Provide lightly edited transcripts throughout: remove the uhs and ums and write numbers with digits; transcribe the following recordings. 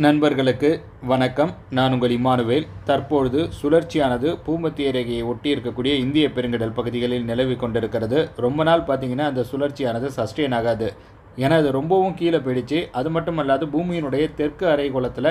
நண்பர்களுக்கு வணக்கம். நான் உங்கள் இமானுவேல். தற்பொழுது சுழற்சியானது பூமத்திய ரேகையை ஒட்டி இருக்கக்கூடிய இந்திய பெருங்கடல் பகுதிகளில் நிலவி கொண்டிருக்கிறது. ரொம்ப நாள் பார்த்தீங்கன்னா அந்த சுழற்சியானது சஸ்டெயின் ஆகாது. ஏன்னா அது ரொம்பவும் கீழே போயிடுச்சு. அது மட்டும் அல்லாது பூமியினுடைய தெற்கு அரைக்கோளத்தில்,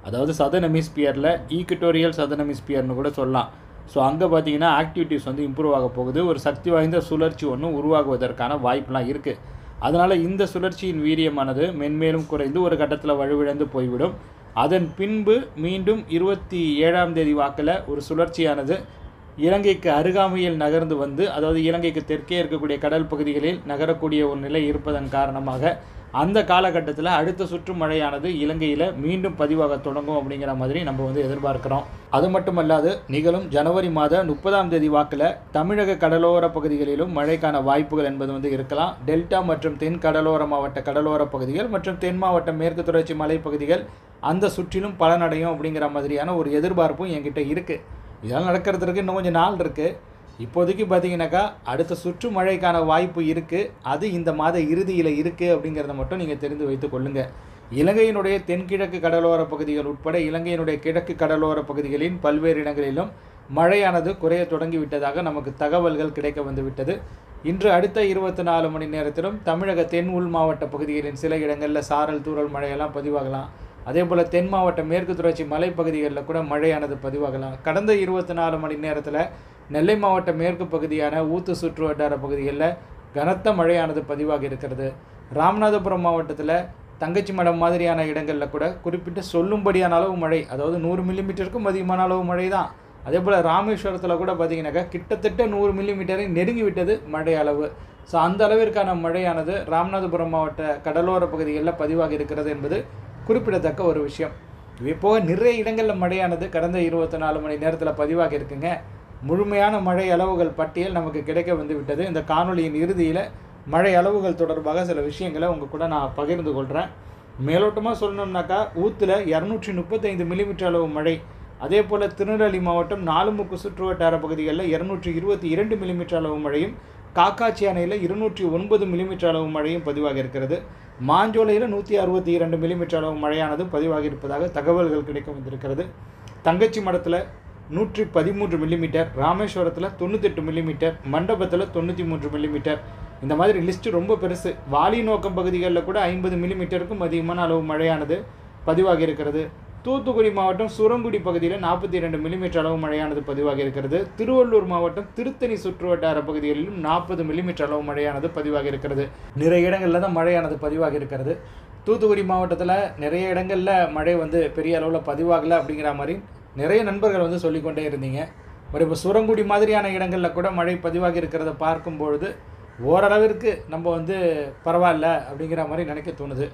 அதாவது சதர்ன் ஹெமிஸ்பியரில் ஈக்குட்டோரியல் சதர்ன் ஹெமிஸ்பியர்னு கூட சொல்லலாம். ஸோ அங்கே பார்த்தீங்கன்னா ஆக்டிவிட்டீஸ் வந்து இம்ப்ரூவ் ஆக போகுது. ஒரு சக்தி வாய்ந்த சுழற்சி ஒன்று உருவாகுவதற்கான வாய்ப்பெலாம் இருக்குது. அதனால் இந்த சுழற்சியின் வீரியமானது மென்மேலும் குறைந்து ஒரு கட்டத்தில் வலுவிழந்து போய்விடும். அதன் பின்பு மீண்டும் 27ஆம் தேதி வாக்கில் ஒரு சுழற்சியானது இலங்கைக்கு அருகாமையில் நகர்ந்து வந்து, அதாவது இலங்கைக்கு தெற்கே இருக்கக்கூடிய கடல் பகுதிகளில் நகரக்கூடிய ஒரு நிலை இருப்பதன் காரணமாக அந்த காலகட்டத்தில் அடுத்த சுற்று மழையானது இலங்கையில் மீண்டும் பதிவாக தொடங்கும் அப்படிங்கிற மாதிரி நம்ம வந்து எதிர்பார்க்கிறோம். அது மட்டுமல்லாது நிகழும் ஜனவரி மாத 30ஆம் தேதி வாக்கில் தமிழக கடலோர பகுதிகளிலும் மழைக்கான வாய்ப்புகள் என்பது வந்து இருக்கலாம். டெல்டா மற்றும் தென் கடலோர மாவட்ட கடலோர பகுதிகள் மற்றும் தென் மாவட்ட மேற்கு தொடர்ச்சி மலைப்பகுதிகள் அந்த சுற்றிலும் பலனடையும் அப்படிங்கிற மாதிரியான ஒரு எதிர்பார்ப்பும் என்கிட்ட இருக்குது. இதெல்லாம் நடக்கிறதுக்கு இன்னும் கொஞ்சம் நாள் இருக்குது. இப்போதைக்கு பார்த்தீங்கன்னாக்கா அடுத்த சுற்று மழைக்கான வாய்ப்பு இருக்குது. அது இந்த மாத இறுதியில் இருக்குது அப்படிங்கிறத மட்டும் நீங்கள் தெரிந்து வைத்து கொள்ளுங்கள். இலங்கையினுடைய தென்கிழக்கு கடலோர பகுதிகள் உட்பட இலங்கையினுடைய கிழக்கு கடலோர பகுதிகளின் பல்வேறு இடங்களிலும் மழையானது குறைய தொடங்கிவிட்டதாக நமக்கு தகவல்கள் கிடைக்க வந்துவிட்டது. இன்று அடுத்த 24 மணி நேரத்திலும் தமிழக தென் உள் மாவட்ட பகுதிகளின் சில இடங்களில் சாரல் தூறல் மழையெல்லாம் பதிவாகலாம். அதே போல் தென் மாவட்ட மேற்கு தொடர்ச்சி மலைப்பகுதிகளில் கூட மழையானது பதிவாகலாம். கடந்த 24 மணி நேரத்தில் நெல்லை மாவட்ட மேற்கு பகுதியான ஊத்து சுற்று வட்டார பகுதிகளில் கனத்த மழையானது பதிவாகி இருக்கிறது. ராமநாதபுரம் மாவட்டத்தில் தங்கச்சி மடம் மாதிரியான இடங்களில் கூட குறிப்பிட்டு சொல்லும்படியான அளவு மழை, அதாவது 100 மில்லிமீட்டருக்கும் அதிகமான அளவு மழை தான். அதே போல் ராமேஸ்வரத்தில் கூட பார்த்திங்கனாக்கா கிட்டத்தட்ட 100 மில்லிமீட்டரை நெருங்கி விட்டது மழை அளவு. ஸோ அந்த அளவிற்கான மழையானது ராமநாதபுரம் மாவட்ட கடலோர பகுதிகளில் பதிவாகி இருக்கிறது என்பது குறிப்பிடத்தக்க ஒரு விஷயம். இப்போ நிறைய இடங்களில் மழையானது கடந்த 24 மணி நேரத்தில் பதிவாகி இருக்குங்க. முழுமையான மழை அளவுகள் பட்டியல் நமக்கு கிடைக்க வந்து விட்டது. இந்த காணொலியின் இறுதியில் மழை அளவுகள் தொடர்பாக சில விஷயங்களை உங்கள் கூட நான் பகிர்ந்து கொள்கிறேன். மேலோட்டமாக சொல்லணும்னாக்கா ஊத்தில் 235 மில்லிமீட்டர் அளவு மழை, அதே போல் திருநெல்வேலி மாவட்டம் நாலுமுக்கு சுற்று வட்டார பகுதிகளில் 222 மில்லிமீட்டர் அளவு மழையும், காக்காட்சி அணையில் 209 மில்லிமீட்டர் அளவு மழையும் பதிவாகி இருக்கிறது. மாஞ்சோலையில் 162 மில்லிமீட்டர் அளவு மழையானது பதிவாகி இருப்பதாக தகவல்கள் கிடைக்க வந்திருக்கிறது. தங்கச்சி மடத்தில் 113 மில்லிமீட்டர், ராமேஸ்வரத்தில் 98 மில்லிமீட்டர், மண்டபத்தில் 93 மில்லிமீட்டர். இந்த மாதிரி லிஸ்ட்டு ரொம்ப பெருசு. வாலி நோக்கம் பகுதிகளில் கூட 50 மில்லிமீட்டருக்கும் அதிகமான அளவு மழையானது பதிவாகி இருக்கிறது. தூத்துக்குடி மாவட்டம் சுரங்குடி பகுதியில் 42 மில்லிமீட்டர் அளவு மழையானது பதிவாகி இருக்கிறது. திருவள்ளூர் மாவட்டம் திருத்தணி சுற்று வட்டார பகுதிகளிலும் 40 மில்லிமீட்டர் அளவு மழையானது பதிவாகி இருக்கிறது. நிறைய இடங்களில் தான் மழையானது பதிவாகி இருக்கிறது. தூத்துக்குடி மாவட்டத்தில் நிறைய இடங்களில் மழை வந்து பெரிய அளவில் பதிவாகலை அப்படிங்கிற மாதிரி நிறைய நண்பர்கள் வந்து சொல்லிக்கொண்டே இருந்தீங்க. பட் இப்போ சுரங்குடி மாதிரியான இடங்களில் கூட மழை பதிவாகி இருக்கிறத பார்க்கும்பொழுது ஓரளவிற்கு நம்ம வந்து பரவாயில்ல அப்படிங்கிற மாதிரி நினைக்க தோணுது.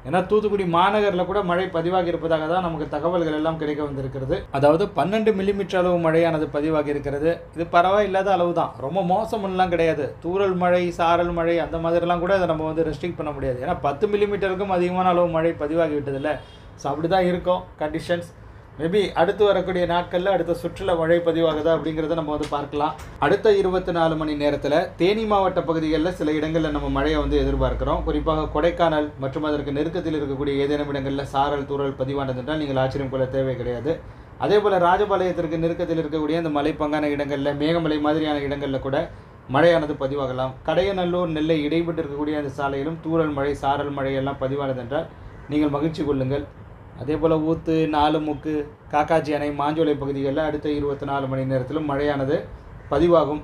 ஏன்னா தூத்துக்குடி மாநகரில் கூட மழை பதிவாகி இருப்பதாக தான் நமக்கு தகவல்கள் எல்லாம் கிடைக்க வந்திருக்கிறது. அதாவது 12 மில்லிமீட்டர் அளவு மழையானது பதிவாகி இருக்கிறது. இது பரவாயில்லாத அளவு தான், ரொம்ப மோசமெல்லாம் கிடையாது. தூறல் மழை, சாரல் மழை அந்த மாதிரிலாம் கூட அதை நம்ம வந்து ரெஸ்ட்ரிக்ட் பண்ண முடியாது. ஏன்னா 10 மில்லிமீட்டருக்கும் அதிகமான அளவு மழை பதிவாகி விட்டதில்ல. ஸோ அப்படி தான் இருக்கும் கண்டிஷன்ஸ். மேபி அடுத்து வரக்கூடிய நாட்களில் அடுத்த சுற்றுலா மழை பதிவாகுதா அப்படிங்கிறத நம்ம வந்து பார்க்கலாம். அடுத்த 24 மணி நேரத்தில் தேனி மாவட்ட பகுதிகளில் சில இடங்களில் நம்ம மழையை வந்து எதிர்பார்க்கிறோம். குறிப்பாக கொடைக்கானல் மற்றும் அதற்கு நெருக்கத்தில் இருக்கக்கூடிய ஏதேனும் இடங்களில் சாரல் தூறல் பதிவானது என்றால் நீங்கள் ஆச்சரியம் கொள்ள தேவை கிடையாது. அதே போல் ராஜபாளையத்திற்கு நெருக்கத்தில் இருக்கக்கூடிய இந்த மலைப்பங்கான இடங்களில், மேகமலை மாதிரியான இடங்களில் கூட மழையானது பதிவாகலாம். கடையநல்லூர் நெல்லை இடைப்பட்டு இருக்கக்கூடிய அந்த சாலையிலும் தூறல் மழை, சாரல் மழை எல்லாம் பதிவானது என்றால் நீங்கள் மகிழ்ச்சி கொள்ளுங்கள். அதே போல் ஊத்து, நாலுமுக்கு, காக்காட்சி அணை, மாஞ்சோலை பகுதிகளில் அடுத்த 24 மணி நேரத்திலும் மழையானது பதிவாகும்.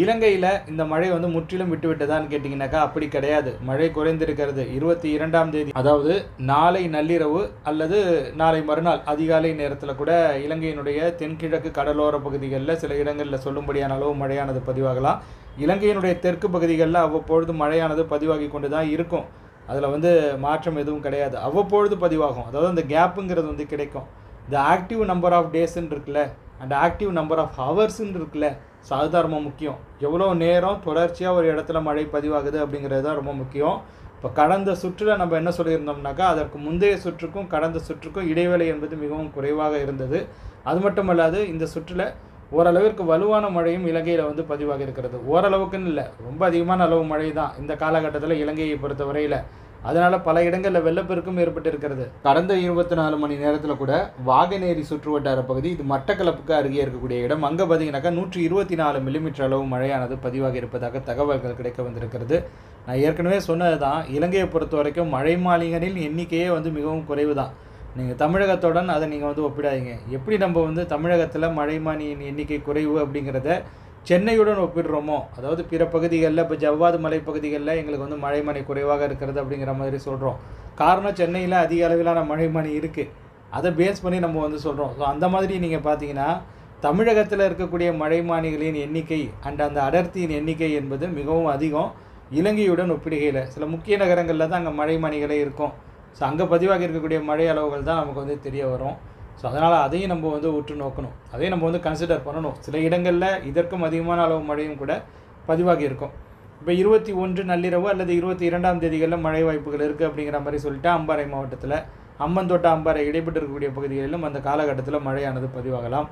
இலங்கையில் இந்த மழை வந்து முற்றிலும் விட்டுவிட்டதான்னு கேட்டிங்கனாக்கா அப்படி கிடையாது. மழை குறைந்திருக்கிறது. 22ஆம் தேதி, அதாவது நாளை நள்ளிரவு அல்லது நாளை மறுநாள் அதிகாலை நேரத்தில் கூட இலங்கையினுடைய தென்கிழக்கு கடலோர பகுதிகளில் சில இடங்களில் சொல்லும்படியான அளவு மழையானது பதிவாகலாம். இலங்கையினுடைய தெற்கு பகுதிகளில் அவ்வப்பொழுது மழையானது பதிவாகி கொண்டு தான் இருக்கும். அதில் வந்து மாற்றம் எதுவும் கிடையாது. அவ்வப்பொழுது பதிவாகும். அதாவது அந்த கேப்புங்கிறது வந்து கிடைக்கும். இந்த ஆக்டிவ் நம்பர் ஆஃப் டேஸ்ன்னு இருக்குல்ல, அண்ட் ஆக்டிவ் நம்பர் ஆஃப் ஹவர்ஸ்ன்னு இருக்குல்ல, ஸோ அதுதான் ரொம்ப முக்கியம். எவ்வளோ நேரம் தொடர்ச்சியாக ஒரு இடத்துல மழை பதிவாகுது அப்படிங்கிறது தான் ரொம்ப முக்கியம். இப்போ கடந்த சுற்றில் நம்ம என்ன சொல்லியிருந்தோம்னாக்கா அதற்கு முந்தைய சுற்றுக்கும் கடந்த சுற்றுக்கும் இடைவேளை என்பது மிகவும் குறைவாக இருந்தது. அது மட்டும் இல்லாது இந்த சுற்றில் ஓரளவிற்கு வலுவான மழையும் இலங்கையில் வந்து பதிவாக இருக்கிறது. ஓரளவுக்குன்னு இல்லை, ரொம்ப அதிகமான அளவு மழை தான் இந்த காலகட்டத்தில் இலங்கையை பொறுத்தவரையில். அதனால் பல இடங்களில் வெள்ளப்பெருக்கும் ஏற்பட்டிருக்கிறது. கடந்த 24 மணி நேரத்தில் கூட வாகனேரி சுற்றுவட்டார பகுதி, இது மட்டக்களப்புக்கு அருகே இருக்கக்கூடிய இடம், அங்கே பார்த்தீங்கன்னாக்கா 124 மில்லிமீட்டர் அளவு மழையானது பதிவாகி இருப்பதாக தகவல்கள் கிடைக்க வந்திருக்கிறது. நான் ஏற்கனவே சொன்னது தான், இலங்கையை பொறுத்த வரைக்கும் மழை மாளிகைகளின் எண்ணிக்கையே மிகவும் குறைவு தான். நீங்கள் தமிழகத்துடன் அதை நீங்கள் ஒப்பிடாதீங்க. எப்படி நம்ம தமிழகத்தில் மழைமானியின் எண்ணிக்கை குறைவு அப்படிங்கிறத சென்னையுடன் ஒப்பிடுறோமோ, அதாவது பிற பகுதிகளில் இப்போ ஜவ்வாது மலைப்பகுதிகளில் எங்களுக்கு மழைமணி குறைவாக இருக்கிறது அப்படிங்கிற மாதிரி சொல்கிறோம். காரணம் சென்னையில் அதிக அளவிலான மழைமணி இருக்குது, அதை பேஸ் பண்ணி நம்ம சொல்கிறோம். ஸோ அந்த மாதிரி நீங்கள் பார்த்தீங்கன்னா தமிழகத்தில் இருக்கக்கூடிய மழைமானிகளின் எண்ணிக்கை அந்த அடர்த்தியின் எண்ணிக்கை என்பது மிகவும் அதிகம். இலங்கையுடன் ஒப்பிடுகையில் சில முக்கிய நகரங்களில் தான் அங்கே மழைமணிகளே இருக்கும். ஸோ அங்கே பதிவாக இருக்கக்கூடிய மழை அளவுகள் தான் நமக்கு தெரிய வரும். ஸோ அதனால் அதையும் நம்ம உற்று நோக்கணும், அதையும் நம்ம கன்சிடர் பண்ணணும். சில இடங்களில் இதற்கும் அதிகமான அளவு மழையும் கூட பதிவாகி இருக்கும். இப்போ 21 நள்ளிரவு அல்லது 22ஆம் தேதிகளில் மழை வாய்ப்புகள் இருக்குது அப்படிங்கிற மாதிரி சொல்லிட்டு அம்பாறை மாவட்டத்தில் அம்மந்தோட்ட அம்பாறை இடைப்பட்டு இருக்கக்கூடிய பகுதிகளிலும் அந்த காலகட்டத்தில் மழையானது பதிவாகலாம்.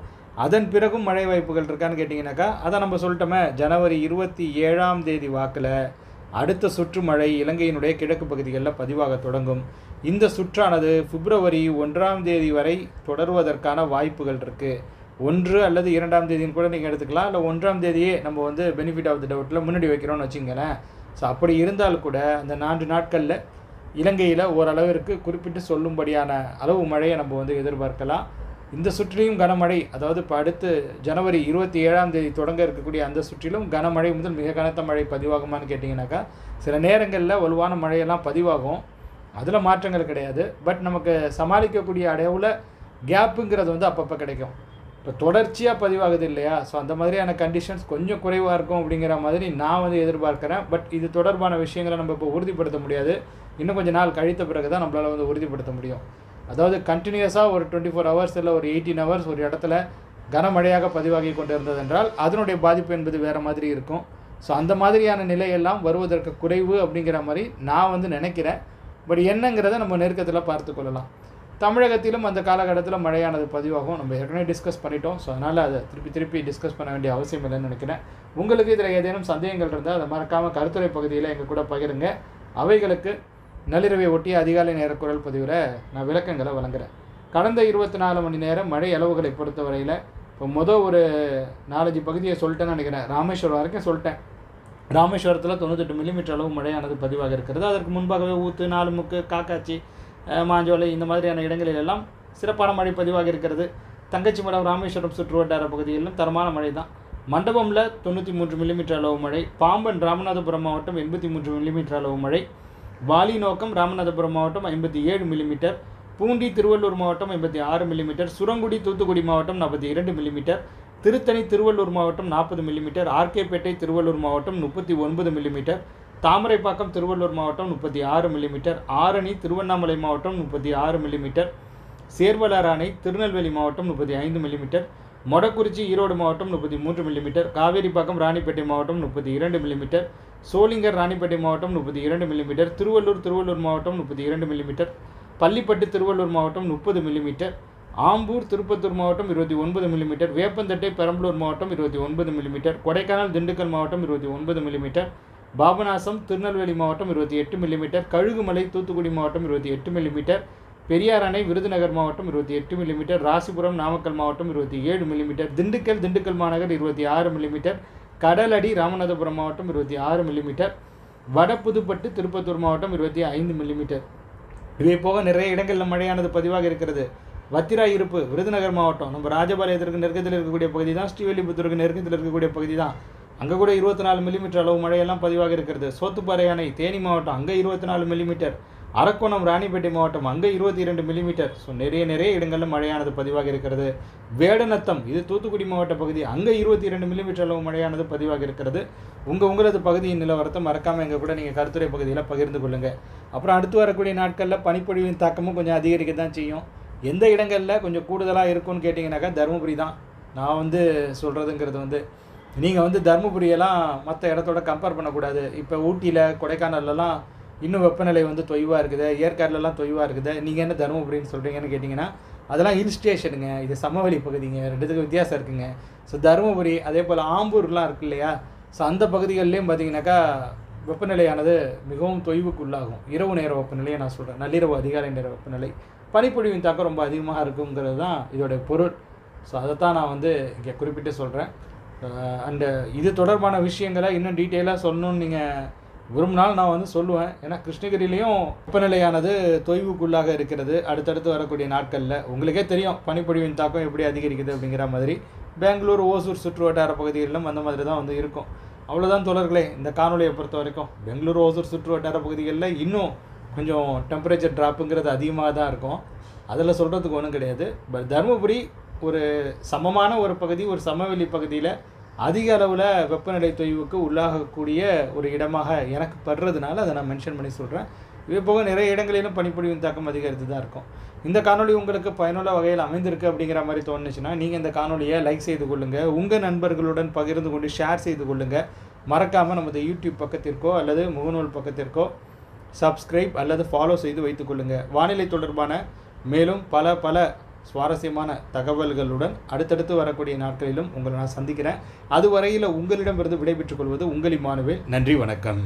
அதன் பிறகும் மழை வாய்ப்புகள் இருக்கான்னு கேட்டிங்கனாக்கா, அதை நம்ம சொல்லிட்டோமே, ஜனவரி 27ஆம் தேதி வாக்கில் அடுத்த சுற்று மழை இலங்கையினுடைய கிழக்கு பகுதிகளில் பதிவாக தொடங்கும். இந்த சுற்றானது பிப்ரவரி 1ஆம் தேதி வரை தொடர்வதற்கான வாய்ப்புகள் இருக்குது. 1 அல்லது 2ஆம் தேதின்னு கூட நீங்கள் எடுத்துக்கலாம், இல்லை 1ஆம் தேதியே நம்ம பெனிஃபிட் ஆஃப் த டவுட்டில் முன்னாடி வைக்கிறோன்னு வச்சுங்களேன். ஸோ அப்படி இருந்தால் கூட அந்த 4 நாட்களில் இலங்கையில் ஓரளவிற்கு குறிப்பிட்டு சொல்லும்படியான அளவு மழையை நம்ம எதிர்பார்க்கலாம். இந்த சுற்றிலும் கனமழை, அதாவது இப்போ அடுத்து ஜனவரி 27ஆம் தேதி தொடங்க இருக்கக்கூடிய அந்த சுற்றிலும் கனமழை முதல் மிக கனத்த மழை பதிவாகுமான்னு கேட்டிங்கனாக்கா, சில நேரங்களில் வலுவான மழையெல்லாம் பதிவாகும், அதில் மாற்றங்கள் கிடையாது. பட் நமக்கு சமாளிக்கக்கூடிய அளவில் கேப்புங்கிறது அப்பப்போ கிடைக்கும். இப்போ தொடர்ச்சியாக பதிவாகுது இல்லையா, ஸோ அந்த மாதிரியான கண்டிஷன்ஸ் கொஞ்சம் குறைவாக இருக்கும் அப்படிங்கிற மாதிரி நான் எதிர்பார்க்குறேன். பட் இது தொடர்பான விஷயங்களை நம்ம இப்போ உறுதிப்படுத்த முடியாது, இன்னும் கொஞ்சம் நாள் கழித்த பிறகு தான் நம்மளால் உறுதிப்படுத்த முடியும். அதாவது கண்டினியூஸாக ஒரு 24 ஹவர்ஸ் இல்லை ஒரு 18 ஹவர்ஸ் ஒரு இடத்துல கனமழையாக பதிவாகி கொண்டு இருந்தது என்றால் அதனுடைய பாதிப்பு என்பது வேறு மாதிரி இருக்கும். ஸோ அந்த மாதிரியான நிலையெல்லாம் வருவதற்கு குறைவு அப்படிங்கிற மாதிரி நான் நினைக்கிறேன். பட் என்னங்கிறத நம்ம நெருக்கத்தில் பார்த்து கொள்ளலாம். தமிழகத்திலும் அந்த காலகட்டத்தில் மழையானது பதிவாகும், நம்ம ஏற்கனவே டிஸ்கஸ் பண்ணிட்டோம். ஸோ அதனால் அதை திருப்பி டிஸ்கஸ் பண்ண வேண்டிய அவசியம் இல்லைன்னு நினைக்கிறேன். உங்களுக்கு இதில் ஏதேனும் சந்தேகங்கள் இருந்தால் அதை மறக்காமல் கருத்துரை பகுதியில் எங்கள் கூட பகிருங்க. அவைகளுக்கு நள்ளிரவை ஒட்டிய அதிகாலை நேர குரல் பதிவில் நான் விளக்கங்களை வழங்குகிறேன். கடந்த 24 மணி நேரம் மழை அளவுகளை பொறுத்தவரையில் இப்போ ஒரு 4-5 பகுதியை சொல்லிட்டேன்னு நினைக்கிறேன். ராமேஸ்வரம் வரைக்கும் சொல்லிட்டேன். ராமேஸ்வரத்தில் 98 மில்லிமீட்டர் அளவு மழையானது பதிவாக இருக்கிறது. அதற்கு முன்பாகவே ஊத்து, நாலுமுக்கு, காக்காச்சி, மாஞ்சோலை இந்த மாதிரியான இடங்களிலெல்லாம் சிறப்பான மழை பதிவாக இருக்கிறது. தங்கச்சிமடம், ராமேஸ்வரம் சுற்றுவட்டார பகுதிகளிலும் தரமான மழை தான். மண்டபமில் 93 மில்லிமீட்டர் அளவு மழை, பாம்பன் ராமநாதபுரம் மாவட்டம் 83 மில்லிமீட்டர் அளவு மழை, வாலிநோக்கம் ராமநாதபுரம் மாவட்டம் 57 மில்லிமீட்டர், பூண்டி திருவள்ளூர் மாவட்டம் 86 மில்லிமீட்டர், சுரங்குடி தூத்துக்குடி மாவட்டம் 42 மில்லிமீட்டர், திருத்தணி திருவள்ளூர் மாவட்டம் 40 மில்லிமீட்டர், ஆர்கேபேட்டை திருவள்ளூர் மாவட்டம் 39 மில்லிமீட்டர், தாமரைப்பாக்கம் திருவள்ளூர் மாவட்டம் 36 மில்லிமீட்டர், ஆரணி திருவண்ணாமலை மாவட்டம் 36 மில்லிமீட்டர், சேர்வலார் அணை திருநெல்வேலி மாவட்டம் 35 மில்லிமீட்டர், மொடக்குறிச்சி ஈரோடு மாவட்டம் 33 மில்லிமீட்டர், காவேரிப்பாக்கம் ராணிப்பேட்டை மாவட்டம் 32 மில்லிமீட்டர், சோளிங்கர் ராணிப்பேட்டை மாவட்டம் 32 மில்லிமீட்டர், திருவள்ளூர் மாவட்டம் 32 மில்லிமீட்டர், பள்ளிப்பட்டு திருவள்ளூர் மாவட்டம் 30 மில்லிமீட்டர், ஆம்பூர் திருப்பத்தூர் மாவட்டம் 29 மில்லிமீட்டர், வேப்பந்தட்டை பெரம்பலூர் மாவட்டம் 29 மில்லிமீட்டர், கொடைக்கானல் திண்டுக்கல் மாவட்டம் 29 மில்லிமீட்டர், பாபநாசம் திருநெல்வேலி மாவட்டம் 28 மில்லிமீட்டர், கழுகுமலை தூத்துக்குடி மாவட்டம் 28 மில்லிமீட்டர், பெரியார் அணை விருதுநகர் மாவட்டம் 28 மில்லிமீட்டர், ராசிபுரம் நாமக்கல் மாவட்டம் 27 மில்லிமீட்டர், திண்டுக்கல் மாநகர் 26 மில்லிமீட்டர், கடலடி ராமநாதபுரம் மாவட்டம் 26 மில்லிமீட்டர், வடபுதுப்பட்டு திருப்பத்தூர் மாவட்டம் 25 மில்லிமீட்டர். இவை போக நிறைய இடங்களில் மழையானது பதிவாக இருக்கிறது. வத்திரா இருப்பு விருதுநகர் மாவட்டம், நம்ம ராஜபாளையத்திற்கு நெருக்கத்தில் இருக்கக்கூடிய பகுதி தான், ஸ்ரீவில்லிபுத்தூருக்கு நெருக்கத்தில் இருக்கக்கூடிய பகுதி தான், அங்கே கூட 24 மில்லிமீட்டர் அளவு மழையெல்லாம் பதிவாக இருக்கிறது. சோத்துப்பாறை அணை தேனி மாவட்டம், அங்கே 24 மில்லிமீட்டர், அரக்கோணம் ராணிப்பேட்டை மாவட்டம், அங்கே 22 மில்லிமீட்டர். ஸோ நிறைய இடங்களில் மழையானது பதிவாக இருக்கிறது. வேடநத்தம், இது தூத்துக்குடி மாவட்ட பகுதி, அங்கே 22 மில்லிமீட்டர் அளவு மழையானது பதிவாக இருக்கிறது. உங்களது பகுதியின் நிலவரத்தை மறக்காமல் எங்கள் கூட நீங்கள் கருத்துரை பகுதியில் பகிர்ந்து கொள்ளுங்கள். அப்புறம் அடுத்து வரக்கூடிய நாட்களில் பனிப்பொழிவின் தாக்கமும் கொஞ்சம் அதிகரிக்க தான் செய்யும். எந்த இடங்களில் கொஞ்சம் கூடுதலாக இருக்கும்னு கேட்டிங்கனாக்கா தருமபுரி தான். நான் சொல்கிறதுங்கிறது நீங்கள் தருமபுரியெல்லாம் மற்ற இடத்தோட கம்பேர் பண்ணக்கூடாது. இப்போ ஊட்டியில் கொடைக்கானல்லாம் இன்னும் வெப்பநிலை தொய்வாக இருக்குது, ஏற்காடுலலாம் தொய்வாக இருக்குது. நீங்கள் என்ன தருமபுரின்னு சொல்கிறீங்கன்னு கேட்டிங்கன்னா அதெல்லாம் ஹில் ஸ்டேஷனுங்க, இது சமவெளி பகுதிங்க, ரெண்டுத்துக்கு வித்தியாசம் இருக்குங்க. ஸோ தருமபுரி அதே போல் ஆம்பூர்லாம் இருக்குது இல்லையா, ஸோ அந்த பகுதிகள்லேயும் பார்த்திங்கனாக்கா வெப்பநிலையானது மிகவும் தொய்வுக்குள்ளாகும். இரவு நேர வெப்பநிலையை நான் சொல்கிறேன், நள்ளிரவு அதிகாலை நேர வெப்பநிலை. பனிப்பொழிவின் தாக்கம் ரொம்ப அதிகமாக இருக்குங்கிறது தான் இதோடைய பொருள். ஸோ அதைத்தான் நான் இங்கே குறிப்பிட்டு சொல்கிறேன். அண்டு இது தொடர்பான விஷயங்களை இன்னும் டீட்டெயிலாக சொல்லணும்னு நீங்கள் விரும்பினாலும் நான் சொல்லுவேன். ஏன்னா கிருஷ்ணகிரியிலையும் வெப்பநிலையானது தொய்வுக்குள்ளாக இருக்கிறது. அடுத்தடுத்து வரக்கூடிய நாட்களில் உங்களுக்கே தெரியும் பனிப்பொழிவின் தாக்கம் எப்படி அதிகரிக்குது அப்படிங்கிற மாதிரி. பெங்களூர், ஓசூர் சுற்று வட்டார பகுதிகளிலும் அந்த மாதிரி தான் இருக்கும். அவ்வளோதான் தோழர்களே இந்த காணொலியை பொறுத்த வரைக்கும். பெங்களூர், ஓசூர் சுற்று வட்டார பகுதிகளில் இன்னும் கொஞ்சம் டெம்பரேச்சர் ட்ராப்புங்கிறது அதிகமாக தான் இருக்கும். அதில் சொல்கிறதுக்கு ஒன்றும் கிடையாது. பட் தருமபுரி ஒரு சமமான ஒரு பகுதி, ஒரு சமவெளி பகுதியில் அதிக அளவில் வெப்பநிலை தொய்வுக்கு உள்ளாகக்கூடிய ஒரு இடமாக எனக்கு படுறதுனால அதை நான் மென்ஷன் பண்ணி சொல்கிறேன். இது போக நிறைய இடங்களிலும் பனிப்பொழிவின் தாக்கம் அதிகரித்து தான் இருக்கும். இந்த காணொலி உங்களுக்கு பயனுள்ள வகையில் அமைந்திருக்கு அப்படிங்கிற மாதிரி தோணுச்சுன்னா நீங்கள் இந்த காணொலியை லைக் செய்து கொள்ளுங்கள், உங்கள் நண்பர்களுடன் பகிர்ந்து கொண்டு ஷேர் செய்து கொள்ளுங்கள். மறக்காமல் நமது யூடியூப் பக்கத்திற்கோ அல்லது முகநூல் பக்கத்திற்கோ சப்ஸ்கிரைப் அல்லது ஃபாலோ செய்து வைத்துக்கொள்ளுங்கள். வானிலை தொடர்பான மேலும் பல சுவாரஸ்யமான தகவல்களுடன் அடுத்தடுத்து வரக்கூடிய நாட்களிலும் உங்களை நான் சந்திக்கிறேன். அதுவரையில் உங்களிடமிருந்து விடைபெற்றுக் கொள்வது உங்கள் இமானுவேல். நன்றி, வணக்கம்.